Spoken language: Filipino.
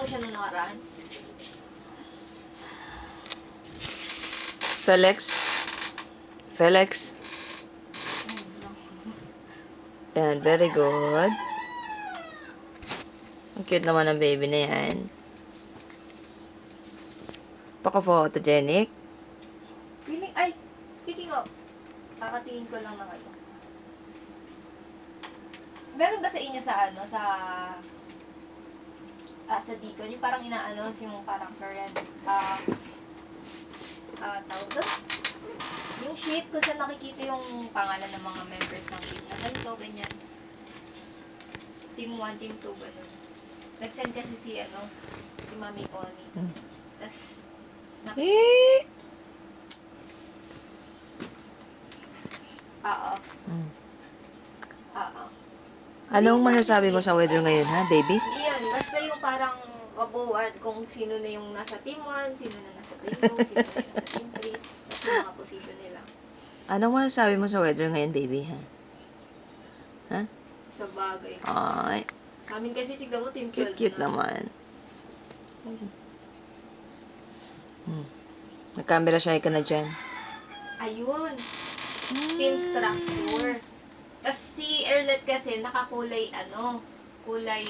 siya nung nakaraan? Felix. Felix. Yan, very good. Ang cute naman ng baby na yan. Paka-photogenic. Feeling, ay, speaking of, kakatingin ko lang na kayo. Meron ba sa inyo sa ano, sa Deacon, yung parang ina-announce yung parang current, tawag doon? Yung sheet kung saan nakikita yung pangalan ng mga members ng team na ganito, ganyan. Team 1, Team 2, ganun. Nag-send kasi si Mami Connie. Tapos, Eh! Oo. Hmm. Oo. Anong masasabi mo sa weather ngayon, ha, baby? Hindi yun. Basta yung parang kabuuan kung sino na yung nasa team 1, sino na nasa team 2, sino na yung nasa team 3, tapos yung mga position nila. Anong masasabi mo sa weather ngayon, baby, ha? Ha? Sa bagay. Ay, Sa amin kasi tignan mo, team 12 cute na. naman. May-camera shy ka na dyan. Ayun. Team structure. Tapos si Erlet kasi nakakulay kulay